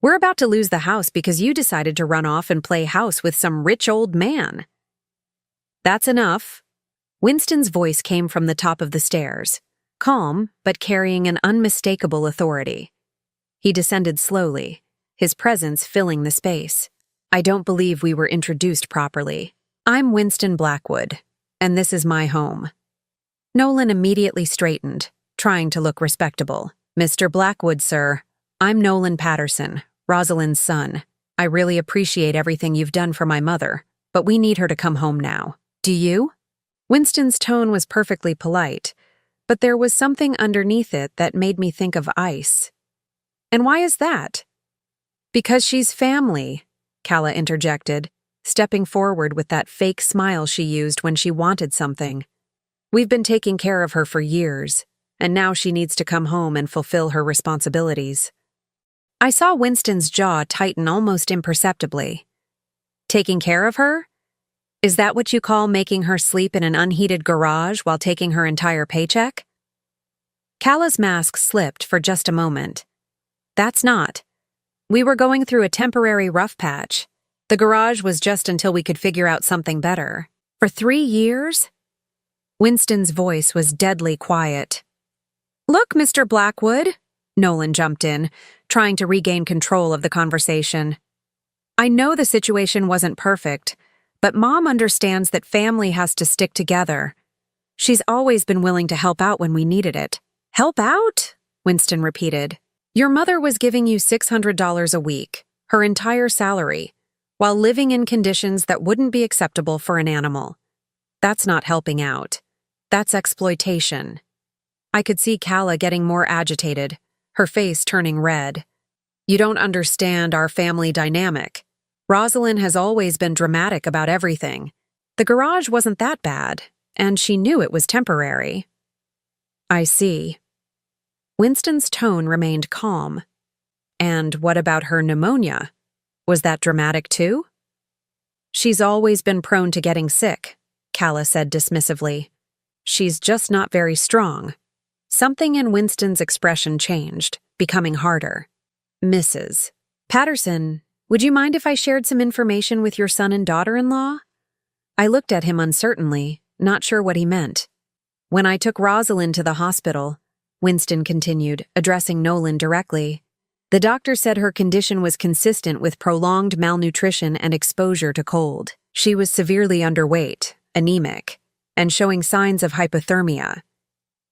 We're about to lose the house because you decided to run off and play house with some rich old man." "That's enough." Winston's voice came from the top of the stairs, calm but carrying an unmistakable authority. He descended slowly, his presence filling the space. "I don't believe we were introduced properly. I'm Winston Blackwood, and this is my home." Nolan immediately straightened, trying to look respectable. "Mr. Blackwood, sir, I'm Nolan Patterson, Rosalind's son. I really appreciate everything you've done for my mother, but we need her to come home now. Do you?" Winston's tone was perfectly polite, but there was something underneath it that made me think of ice. "And why is that?" "Because she's family," Calla interjected, stepping forward with that fake smile she used when she wanted something. "We've been taking care of her for years, and now she needs to come home and fulfill her responsibilities." I saw Winston's jaw tighten almost imperceptibly. "Taking care of her? Is that what you call making her sleep in an unheated garage while taking her entire paycheck?" Calla's mask slipped for just a moment. "That's not. We were going through a temporary rough patch. The garage was just until we could figure out something better. For 3 years?" Winston's voice was deadly quiet. "Look, Mr. Blackwood," Nolan jumped in, trying to regain control of the conversation. I know the situation wasn't perfect, but Mom understands that family has to stick together. She's always been willing to help out when we needed it. Help out? Winston repeated. Your mother was giving you $600 a week, her entire salary, while living in conditions that wouldn't be acceptable for an animal. That's not helping out. That's exploitation. I could see Calla getting more agitated, her face turning red. You don't understand our family dynamic. Rosalind has always been dramatic about everything. The garage wasn't that bad, and she knew it was temporary. I see. Winston's tone remained calm. And what about her pneumonia? Was that dramatic too? She's always been prone to getting sick, Calla said dismissively. She's just not very strong. Something in Winston's expression changed, becoming harder. Mrs. Patterson, would you mind if I shared some information with your son and daughter-in-law? I looked at him uncertainly, not sure what he meant. When I took Rosalind to the hospital, Winston continued, addressing Nolan directly, the doctor said her condition was consistent with prolonged malnutrition and exposure to cold. She was severely underweight, anemic, and showing signs of hypothermia.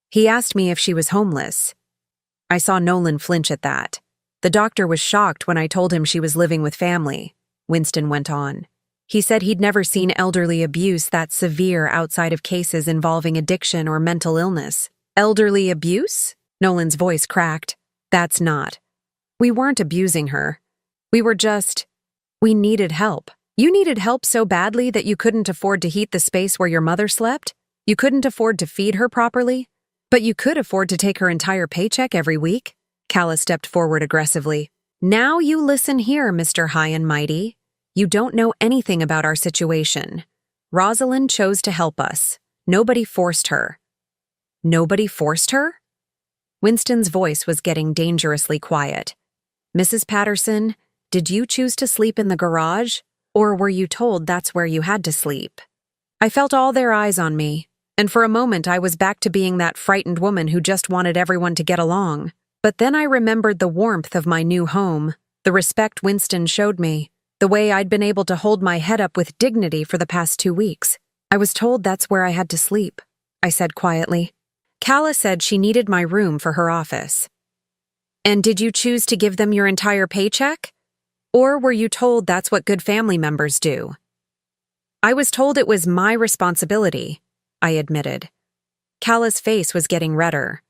He asked me if she was homeless. I saw Nolan flinch at that. The doctor was shocked when I told him she was living with family, Winston went on. He said he'd never seen elderly abuse that severe outside of cases involving addiction or mental illness. Elderly abuse? Nolan's voice cracked. That's not. We weren't abusing her. We needed help. You needed help so badly that you couldn't afford to heat the space where your mother slept? You couldn't afford to feed her properly? But you could afford to take her entire paycheck every week? Calla stepped forward aggressively. Now you listen here, Mr. High and Mighty. You don't know anything about our situation. Rosalind chose to help us. Nobody forced her. Nobody forced her? Winston's voice was getting dangerously quiet. Mrs. Patterson, did you choose to sleep in the garage, or were you told that's where you had to sleep? I felt all their eyes on me, and for a moment I was back to being that frightened woman who just wanted everyone to get along. But then I remembered the warmth of my new home, the respect Winston showed me, the way I'd been able to hold my head up with dignity for the past 2 weeks. I was told that's where I had to sleep, I said quietly. Calla said she needed my room for her office. And did you choose to give them your entire paycheck? Or were you told that's what good family members do? I was told it was my responsibility, I admitted. Calla's face was getting redder.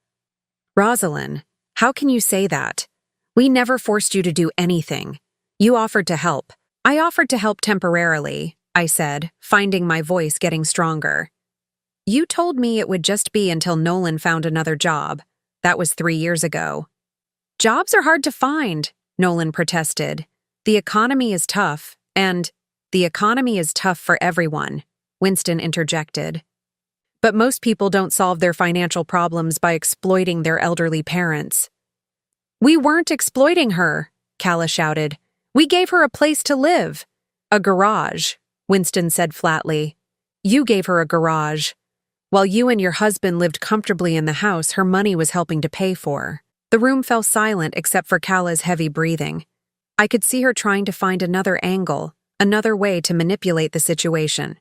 Rosalind, how can you say that? We never forced you to do anything. You offered to help. I offered to help temporarily, I said, finding my voice getting stronger. You told me it would just be until Nolan found another job. That was 3 years ago. Jobs are hard to find, Nolan protested. The economy is tough, and the economy is tough for everyone, Winston interjected. But most people don't solve their financial problems by exploiting their elderly parents. We weren't exploiting her, Calla shouted. We gave her a place to live. A garage, Winston said flatly. You gave her a garage. While you and your husband lived comfortably in the house her money was helping to pay for. The room fell silent except for Calla's heavy breathing. I could see her trying to find another angle, another way to manipulate the situation.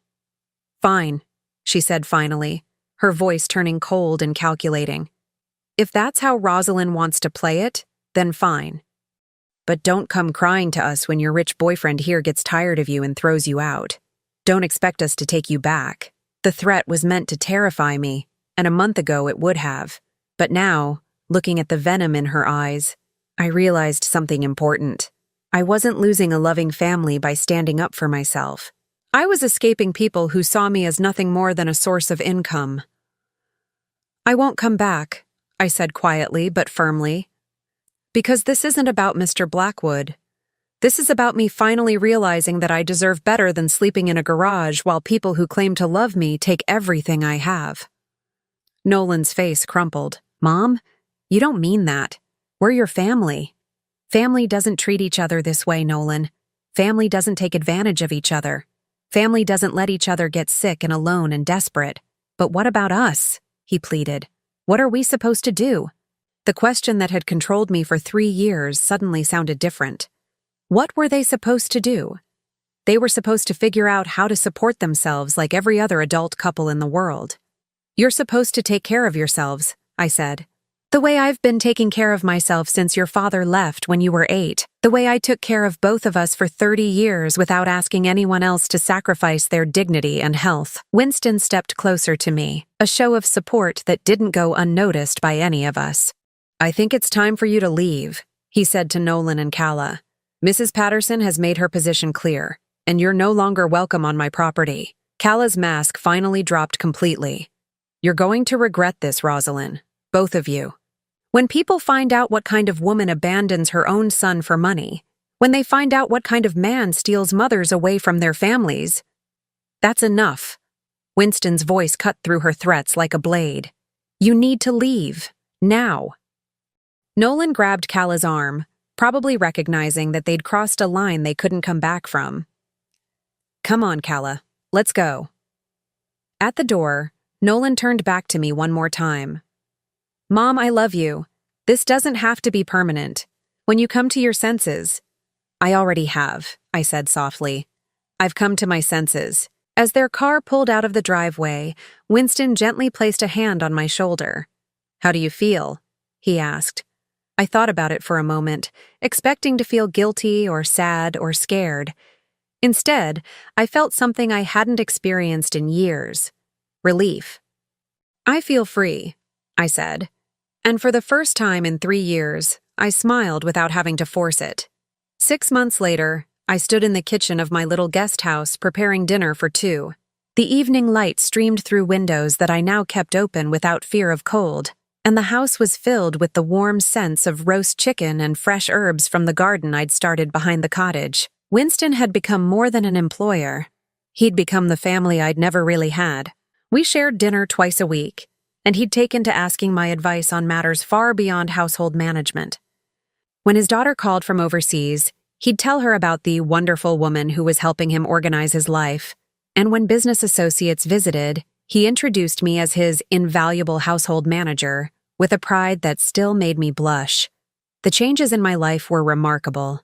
Fine, she said finally, her voice turning cold and calculating. If that's how Rosalind wants to play it, then fine. But don't come crying to us when your rich boyfriend here gets tired of you and throws you out. Don't expect us to take you back. The threat was meant to terrify me, and a month ago it would have. But now, looking at the venom in her eyes, I realized something important. I wasn't losing a loving family by standing up for myself. I was escaping people who saw me as nothing more than a source of income. I won't come back, I said quietly but firmly. Because this isn't about Mr. Blackwood. This is about me finally realizing that I deserve better than sleeping in a garage while people who claim to love me take everything I have. Nolan's face crumpled. Mom, you don't mean that. We're your family. Family doesn't treat each other this way, Nolan. Family doesn't take advantage of each other. Family doesn't let each other get sick and alone and desperate. But what about us? He pleaded. What are we supposed to do? The question that had controlled me for 3 years suddenly sounded different. What were they supposed to do? They were supposed to figure out how to support themselves like every other adult couple in the world. "You're supposed to take care of yourselves," I said. "The way I've been taking care of myself since your father left when you were 8. The way I took care of both of us for 30 years without asking anyone else to sacrifice their dignity and health." Winston stepped closer to me, a show of support that didn't go unnoticed by any of us. "I think it's time for you to leave," he said to Nolan and Calla. "Mrs. Patterson has made her position clear, and you're no longer welcome on my property." Calla's mask finally dropped completely. "You're going to regret this, Rosalind. Both of you. When people find out what kind of woman abandons her own son for money, when they find out what kind of man steals mothers away from their families, that's enough." Winston's voice cut through her threats like a blade. "You need to leave. Now." Nolan grabbed Calla's arm, probably recognizing that they'd crossed a line they couldn't come back from. "Come on, Calla. Let's go." At the door, Nolan turned back to me one more time. "Mom, I love you. This doesn't have to be permanent. When you come to your senses—" "I already have," I said softly. "I've come to my senses." As their car pulled out of the driveway, Winston gently placed a hand on my shoulder. "How do you feel?" he asked. I thought about it for a moment, expecting to feel guilty or sad or scared. Instead, I felt something I hadn't experienced in years. Relief. "I feel free," I said. And for the first time in 3 years, I smiled without having to force it. 6 months later, I stood in the kitchen of my little guest house preparing dinner for 2. The evening light streamed through windows that I now kept open without fear of cold, and the house was filled with the warm scents of roast chicken and fresh herbs from the garden I'd started behind the cottage. Winston had become more than an employer. He'd become the family I'd never really had. We shared dinner twice a week, and he'd taken to asking my advice on matters far beyond household management. When his daughter called from overseas, he'd tell her about the wonderful woman who was helping him organize his life. And when business associates visited, he introduced me as his invaluable household manager, with a pride that still made me blush. The changes in my life were remarkable.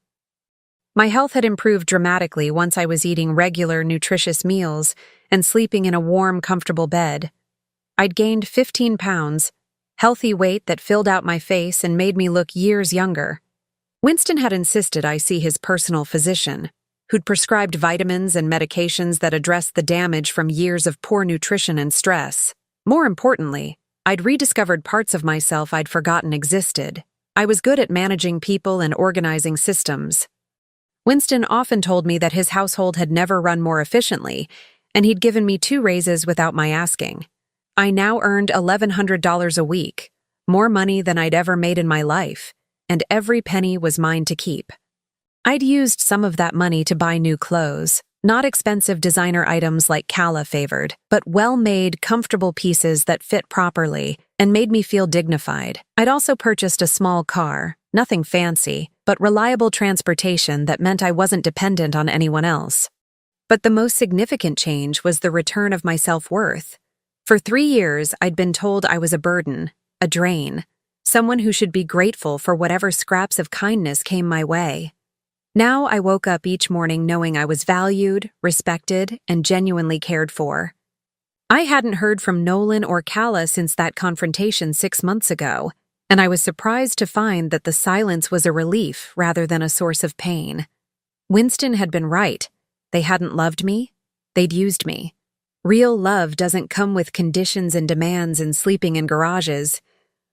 My health had improved dramatically once I was eating regular, nutritious meals and sleeping in a warm, comfortable bed. I'd gained 15 pounds, healthy weight that filled out my face and made me look years younger. Winston had insisted I see his personal physician, who'd prescribed vitamins and medications that addressed the damage from years of poor nutrition and stress. More importantly, I'd rediscovered parts of myself I'd forgotten existed. I was good at managing people and organizing systems. Winston often told me that his household had never run more efficiently, and he'd given me 2 raises without my asking. I now earned $1,100 a week, more money than I'd ever made in my life, and every penny was mine to keep. I'd used some of that money to buy new clothes, not expensive designer items like Calla favored, but well-made, comfortable pieces that fit properly and made me feel dignified. I'd also purchased a small car, nothing fancy, but reliable transportation that meant I wasn't dependent on anyone else. But the most significant change was the return of my self-worth. For 3 years, I'd been told I was a burden, a drain, someone who should be grateful for whatever scraps of kindness came my way. Now I woke up each morning knowing I was valued, respected, and genuinely cared for. I hadn't heard from Nolan or Calla since that confrontation 6 months ago, and I was surprised to find that the silence was a relief rather than a source of pain. Winston had been right. They hadn't loved me. They'd used me. Real love doesn't come with conditions and demands and sleeping in garages.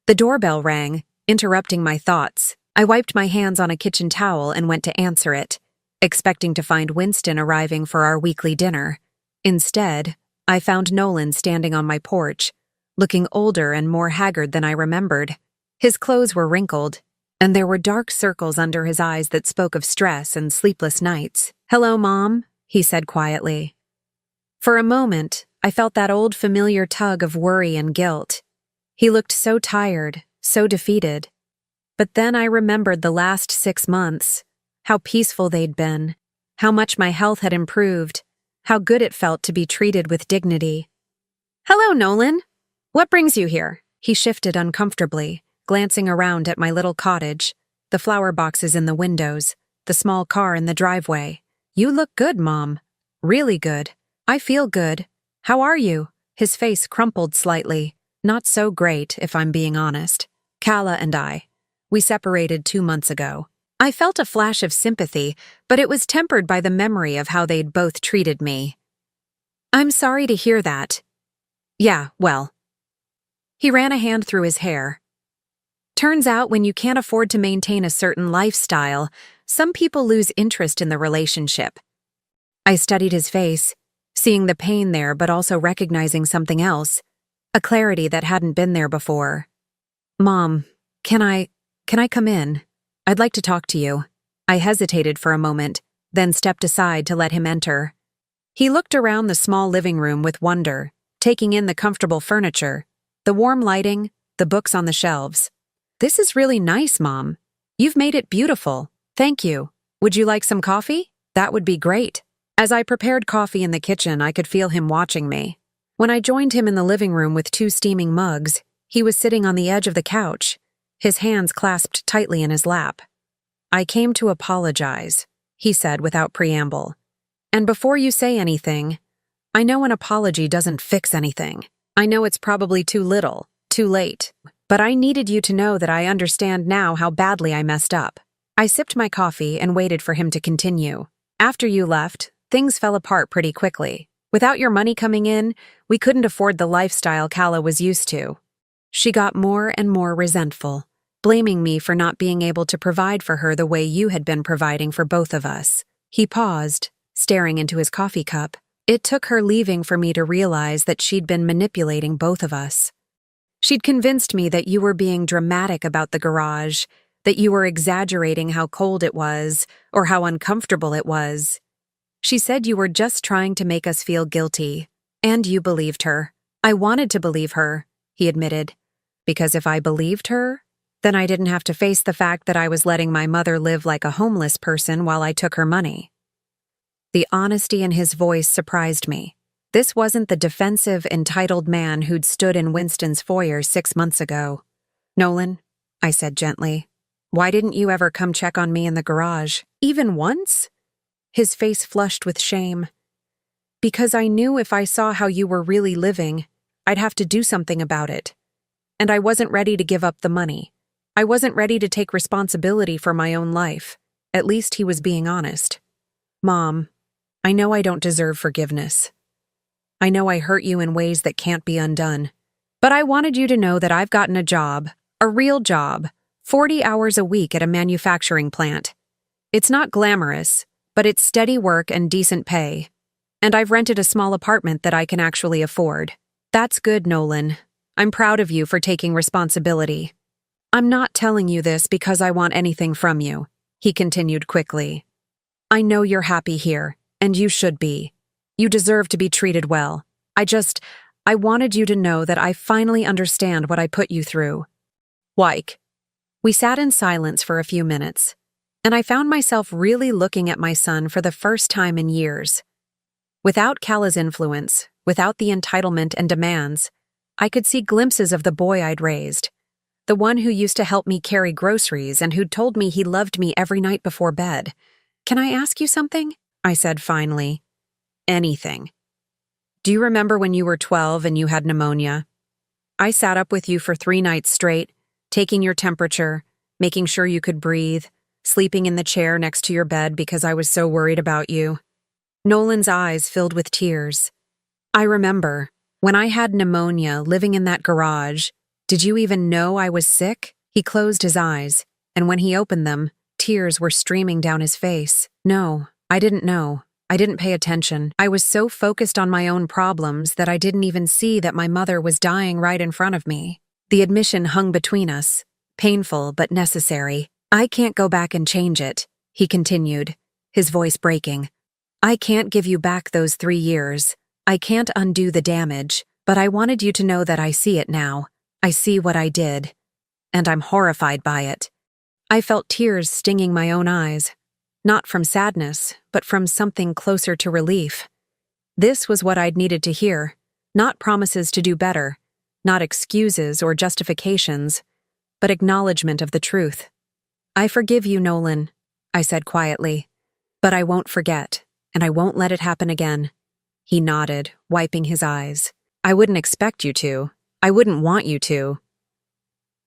The doorbell rang, interrupting my thoughts. I wiped my hands on a kitchen towel and went to answer it, expecting to find Winston arriving for our weekly dinner. Instead, I found Nolan standing on my porch, looking older and more haggard than I remembered. His clothes were wrinkled, and there were dark circles under his eyes that spoke of stress and sleepless nights. "Hello, Mom," he said quietly. For a moment, I felt that old familiar tug of worry and guilt. He looked so tired, so defeated. But then I remembered the last 6 months, how peaceful they'd been, how much my health had improved, how good it felt to be treated with dignity. "Hello, Nolan. What brings you here?" He shifted uncomfortably, glancing around at my little cottage, the flower boxes in the windows, the small car in the driveway. "You look good, Mom. Really good. I feel good. How are you?" His face crumpled slightly. "Not so great, if I'm being honest. Kala and we separated 2 months ago." I felt a flash of sympathy, but it was tempered by the memory of how they'd both treated me. "I'm sorry to hear that." "Yeah, well." He ran a hand through his hair. "Turns out when you can't afford to maintain a certain lifestyle, some people lose interest in the relationship." I studied his face, seeing the pain there but also recognizing something else, a clarity that hadn't been there before. "Mom, can I come in? I'd like to talk to you." I hesitated for a moment, then stepped aside to let him enter. He looked around the small living room with wonder, taking in the comfortable furniture, the warm lighting, the books on the shelves. "This is really nice, Mom. You've made it beautiful. Thank you. Would you like some coffee? That would be great." As I prepared coffee in the kitchen, I could feel him watching me. When I joined him in the living room with 2 steaming mugs, he was sitting on the edge of the couch, his hands clasped tightly in his lap. "I came to apologize," he said without preamble. "And before you say anything, I know an apology doesn't fix anything. I know it's probably too little, too late, but I needed you to know that I understand now how badly I messed up." I sipped my coffee and waited for him to continue. "After you left, things fell apart pretty quickly. Without your money coming in, we couldn't afford the lifestyle Kala was used to." She got more and more resentful, blaming me for not being able to provide for her the way you had been providing for both of us. He paused, staring into his coffee cup. "It took her leaving for me to realize that she'd been manipulating both of us. She'd convinced me that you were being dramatic about the garage, that you were exaggerating how cold it was or how uncomfortable it was. She said you were just trying to make us feel guilty, and you believed her." "I wanted to believe her," he admitted, "because if I believed her, then I didn't have to face the fact that I was letting my mother live like a homeless person while I took her money." The honesty in his voice surprised me. This wasn't the defensive, entitled man who'd stood in Winston's foyer 6 months ago. "Nolan," I said gently, "why didn't you ever come check on me in the garage? Even once?" His face flushed with shame. "Because I knew if I saw how you were really living, I'd have to do something about it. And I wasn't ready to give up the money. I wasn't ready to take responsibility for my own life." At least he was being honest. "Mom, I know I don't deserve forgiveness. I know I hurt you in ways that can't be undone. But I wanted you to know that I've gotten a job, a real job, 40 hours a week at a manufacturing plant. It's not glamorous, but it's steady work and decent pay. And I've rented a small apartment that I can actually afford. That's good, Nolan. I'm proud of you for taking responsibility. I'm not telling you this because I want anything from you," he continued quickly. "I know you're happy here, and you should be. You deserve to be treated well. I wanted you to know that I finally understand what I put you through." "Like." We sat in silence for a few minutes, and I found myself really looking at my son for the first time in years. Without Kala's influence, without the entitlement and demands, I could see glimpses of the boy I'd raised, the one who used to help me carry groceries and who'd told me he loved me every night before bed. "Can I ask you something?" I said finally. "Anything. Do you remember when you were 12 and you had pneumonia? I sat up with you for 3 nights straight, taking your temperature, making sure you could breathe, sleeping in the chair next to your bed because I was so worried about you." Nolan's eyes filled with tears. "I remember, when I had pneumonia living in that garage, did you even know I was sick?" He closed his eyes, and when he opened them, tears were streaming down his face. "No, I didn't know. I didn't pay attention. I was so focused on my own problems that I didn't even see that my mother was dying right in front of me." The admission hung between us, painful but necessary. "I can't go back and change it," he continued, his voice breaking. "I can't give you back those 3 years. I can't undo the damage, but I wanted you to know that I see it now. I see what I did, and I'm horrified by it." I felt tears stinging my own eyes, not from sadness, but from something closer to relief. This was what I'd needed to hear, not promises to do better, not excuses or justifications, but acknowledgement of the truth. "I forgive you, Nolan," I said quietly. "But I won't forget, and I won't let it happen again." He nodded, wiping his eyes. "I wouldn't expect you to. I wouldn't want you to."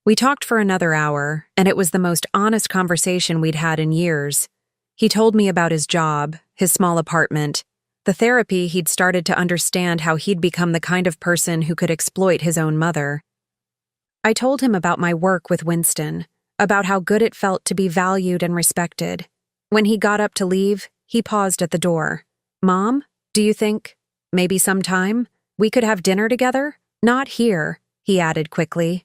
We talked for another hour, and it was the most honest conversation we'd had in years. He told me about his job, his small apartment, the therapy he'd started to understand how he'd become the kind of person who could exploit his own mother. I told him about my work with Winston, about how good it felt to be valued and respected. When he got up to leave, he paused at the door. "Mom, do you think, maybe sometime, we could have dinner together? Not here," he added quickly.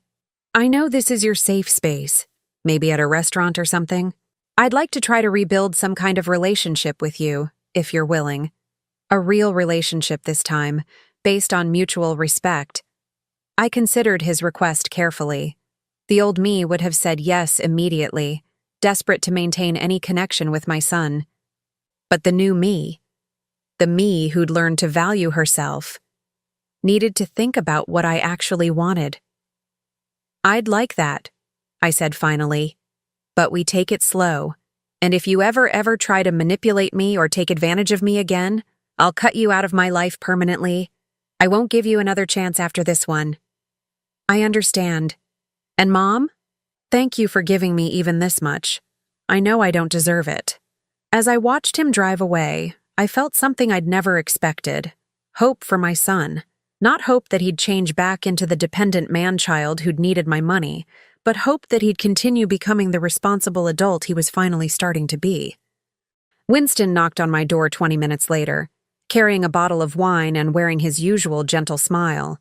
"I know this is your safe space. Maybe at a restaurant or something. I'd like to try to rebuild some kind of relationship with you, if you're willing. A real relationship this time, based on mutual respect." I considered his request carefully. The old me would have said yes immediately, desperate to maintain any connection with my son. But the new me, the me who'd learned to value herself, needed to think about what I actually wanted. "I'd like that," I said finally. "But we take it slow, and if you ever try to manipulate me or take advantage of me again, I'll cut you out of my life permanently. I won't give you another chance after this one." "I understand. And Mom, thank you for giving me even this much. I know I don't deserve it." As I watched him drive away, I felt something I'd never expected. Hope for my son. Not hope that he'd change back into the dependent man-child who'd needed my money, but hope that he'd continue becoming the responsible adult he was finally starting to be. Winston knocked on my door 20 minutes later, carrying a bottle of wine and wearing his usual gentle smile.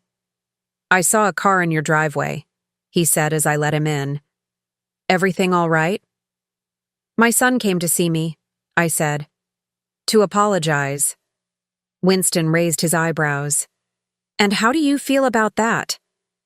"I saw a car in your driveway," he said as I let him in. "Everything all right?" "My son came to see me," I said. "To apologize." Winston raised his eyebrows. "And how do you feel about that?"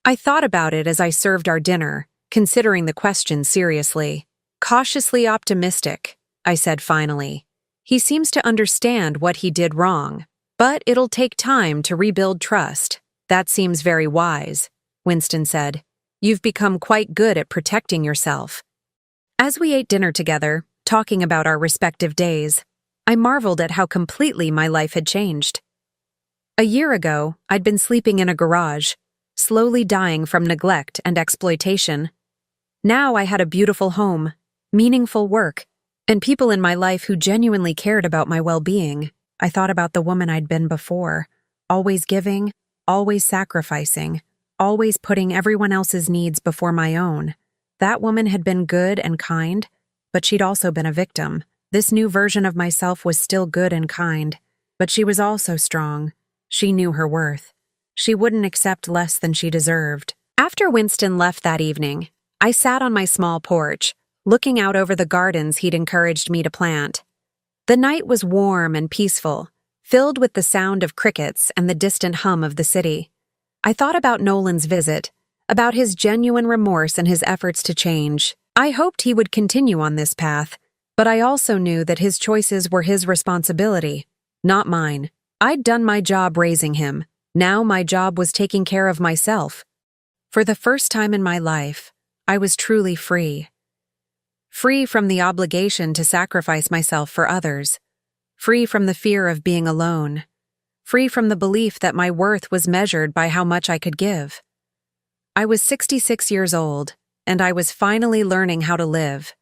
I thought about it as I served our dinner, considering the question seriously. "Cautiously optimistic," I said finally. "He seems to understand what he did wrong, but it'll take time to rebuild trust." "That seems very wise," Winston said. "You've become quite good at protecting yourself." As we ate dinner together, talking about our respective days, I marveled at how completely my life had changed. A year ago, I'd been sleeping in a garage, slowly dying from neglect and exploitation. Now I had a beautiful home, meaningful work, and people in my life who genuinely cared about my well-being. I thought about the woman I'd been before, always giving, always sacrificing, always putting everyone else's needs before my own. That woman had been good and kind, but she'd also been a victim. This new version of myself was still good and kind, but she was also strong. She knew her worth. She wouldn't accept less than she deserved. After Winston left that evening, I sat on my small porch, looking out over the gardens he'd encouraged me to plant. The night was warm and peaceful, filled with the sound of crickets and the distant hum of the city. I thought about Nolan's visit, about his genuine remorse and his efforts to change. I hoped he would continue on this path, but I also knew that his choices were his responsibility, not mine. I'd done my job raising him. Now my job was taking care of myself. For the first time in my life, I was truly free. Free from the obligation to sacrifice myself for others. Free from the fear of being alone. Free from the belief that my worth was measured by how much I could give. I was 66 years old, and I was finally learning how to live.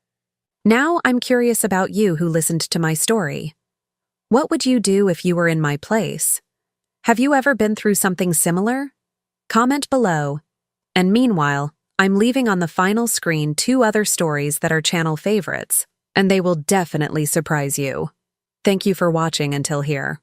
Now I'm curious about you who listened to my story. What would you do if you were in my place? Have you ever been through something similar? Comment below. And meanwhile, I'm leaving on the final screen 2 other stories that are channel favorites, and they will definitely surprise you. Thank you for watching until here.